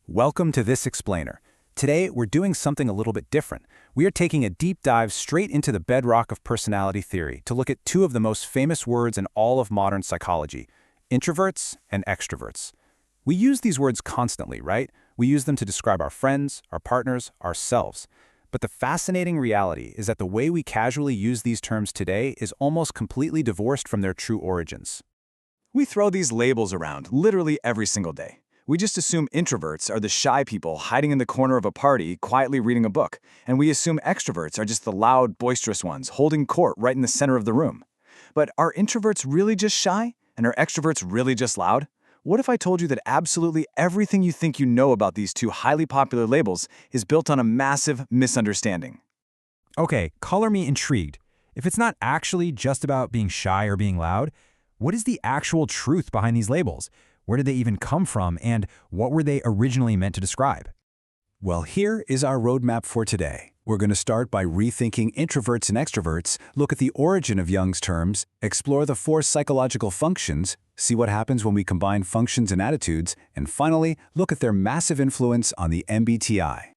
Welcome to This Explainer. Today, we're doing something a little bit different. We are taking a deep dive straight into the bedrock of personality theory to look at two of the most famous words in all of modern psychology, introverts and extroverts. We use these words constantly, right? We use them to describe our friends, our partners, ourselves. But the fascinating reality is that the way we casually use these terms today is almost completely divorced from their true origins. We throw these labels around literally every single day. We just assume introverts are the shy people hiding in the corner of a party, quietly reading a book, and we assume extroverts are just the loud, boisterous ones, holding court right in the center of the room. But are introverts really just shy? And are extroverts really just loud? What if I told you that absolutely everything you think you know about these two highly popular labels is built on a massive misunderstanding? Okay, color me intrigued. If it's not actually just about being shy or being loud, what is the actual truth behind these labels? Where did they even come from, and what were they originally meant to describe? Well, here is our roadmap for today. We're going to start by rethinking introverts and extroverts, look at the origin of Jung's terms, explore the four psychological functions, see what happens when we combine functions and attitudes, and finally, look at their massive influence on the MBTI.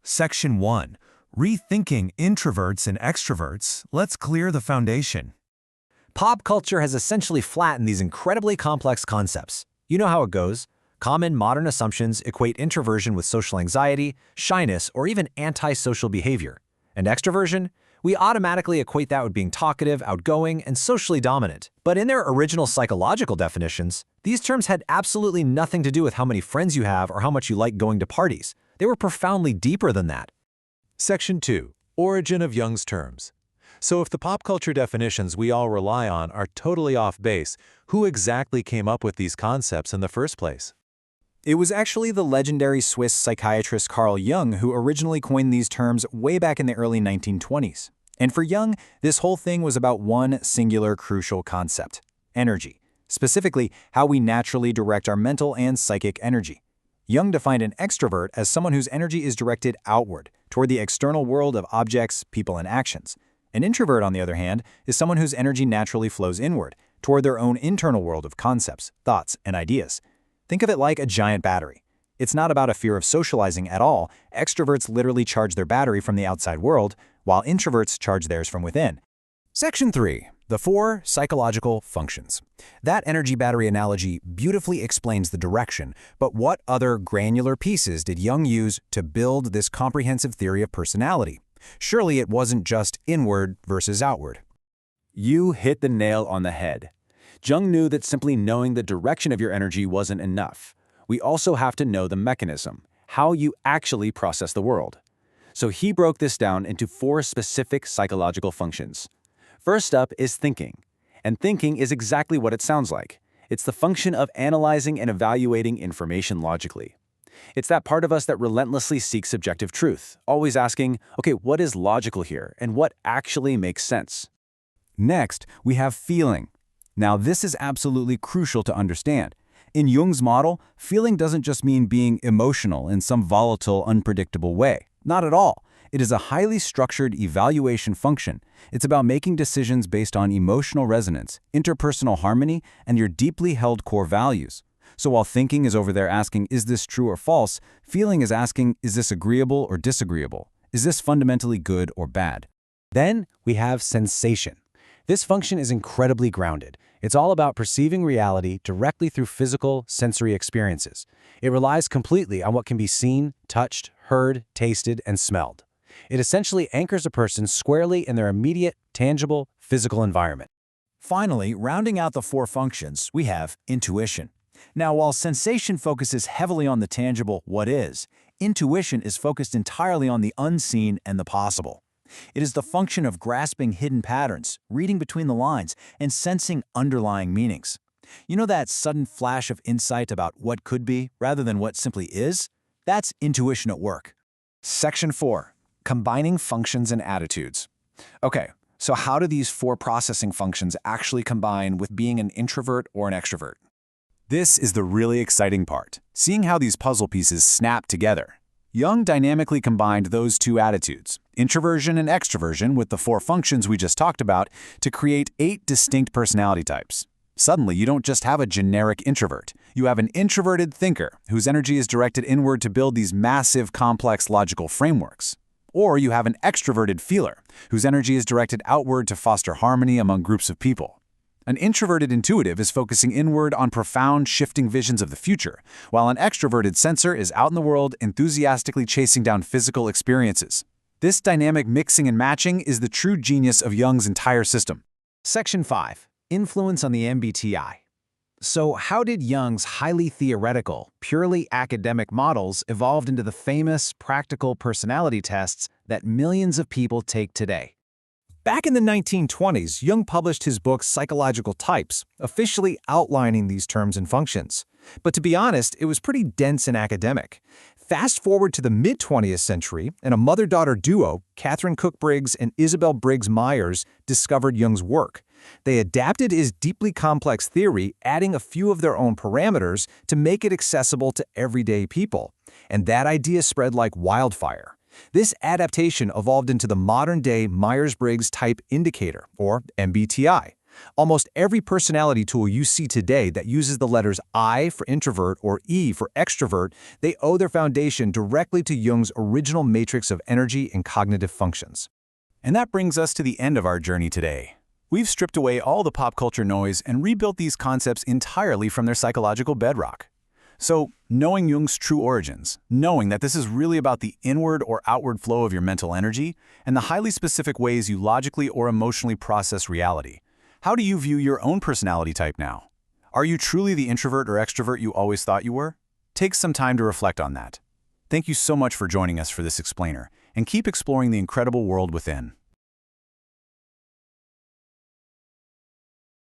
Section 1. Rethinking introverts and extroverts. Let's clear the foundation. Pop culture has essentially flattened these incredibly complex concepts. You know how it goes. Common modern assumptions equate introversion with social anxiety, shyness, or even antisocial behavior. And extroversion? We automatically equate that with being talkative, outgoing, and socially dominant. But in their original psychological definitions, these terms had absolutely nothing to do with how many friends you have or how much you like going to parties. They were profoundly deeper than that. Section 2. Origin of Jung's terms. So if the pop culture definitions we all rely on are totally off base, who exactly came up with these concepts in the first place? It was actually the legendary Swiss psychiatrist Carl Jung who originally coined these terms way back in the early 1920s. And for Jung, this whole thing was about one singular crucial concept: energy. Specifically, how we naturally direct our mental and psychic energy. Jung defined an extrovert as someone whose energy is directed outward, toward the external world of objects, people, and actions. An introvert, on the other hand, is someone whose energy naturally flows inward, toward their own internal world of concepts, thoughts, and ideas. Think of it like a giant battery. It's not about a fear of socializing at all. Extroverts literally charge their battery from the outside world, while introverts charge theirs from within. Section 3. The four psychological functions. That energy battery analogy beautifully explains the direction, but what other granular pieces did Jung use to build this comprehensive theory of personality? Surely it wasn't just inward versus outward. You hit the nail on the head. Jung knew that simply knowing the direction of your energy wasn't enough. We also have to know the mechanism, how you actually process the world. So he broke this down into four specific psychological functions. First up is thinking. And thinking is exactly what it sounds like. It's the function of analyzing and evaluating information logically. It's that part of us that relentlessly seeks objective truth, always asking, okay, what is logical here, and what actually makes sense? Next, we have feeling. Now, this is absolutely crucial to understand. In Jung's model, feeling doesn't just mean being emotional in some volatile, unpredictable way. Not at all. It is a highly structured evaluation function. It's about making decisions based on emotional resonance, interpersonal harmony, and your deeply held core values. So while thinking is over there asking, is this true or false, feeling is asking, is this agreeable or disagreeable? Is this fundamentally good or bad? Then we have sensation. This function is incredibly grounded. It's all about perceiving reality directly through physical, sensory experiences. It relies completely on what can be seen, touched, heard, tasted, and smelled. It essentially anchors a person squarely in their immediate, tangible, physical environment. Finally, rounding out the four functions, we have intuition. Now, while sensation focuses heavily on the tangible, what is, intuition is focused entirely on the unseen and the possible. It is the function of grasping hidden patterns, reading between the lines, and sensing underlying meanings. You know that sudden flash of insight about what could be rather than what simply is? That's intuition at work. Section 4. Combining functions and attitudes. Okay, so how do these four processing functions actually combine with being an introvert or an extrovert? This is the really exciting part, seeing how these puzzle pieces snap together. Jung dynamically combined those two attitudes, introversion and extroversion with the four functions we just talked about, to create 8 distinct personality types. Suddenly, you don't just have a generic introvert. You have an introverted thinker whose energy is directed inward to build these massive, complex logical frameworks. Or you have an extroverted feeler whose energy is directed outward to foster harmony among groups of people. An introverted intuitive is focusing inward on profound, shifting visions of the future, while an extroverted sensor is out in the world enthusiastically chasing down physical experiences. This dynamic mixing and matching is the true genius of Jung's entire system. Section 5. Influence on the MBTI. So how did Jung's highly theoretical, purely academic models evolve into the famous practical personality tests that millions of people take today? Back in the 1920s, Jung published his book Psychological Types, officially outlining these terms and functions. But to be honest, it was pretty dense and academic. Fast forward to the mid-20th century, and a mother-daughter duo, Catherine Cook Briggs and Isabel Briggs Myers, discovered Jung's work. They adapted his deeply complex theory, adding a few of their own parameters to make it accessible to everyday people. And that idea spread like wildfire. This adaptation evolved into the modern-day Myers-Briggs Type Indicator, or MBTI. Almost every personality tool you see today that uses the letters I for introvert or E for extrovert, they owe their foundation directly to Jung's original matrix of energy and cognitive functions. And that brings us to the end of our journey today. We've stripped away all the pop culture noise and rebuilt these concepts entirely from their psychological bedrock. So, knowing Jung's true origins, knowing that this is really about the inward or outward flow of your mental energy, and the highly specific ways you logically or emotionally process reality, how do you view your own personality type now? Are you truly the introvert or extrovert you always thought you were? Take some time to reflect on that. Thank you so much for joining us for this explainer, and keep exploring the incredible world within.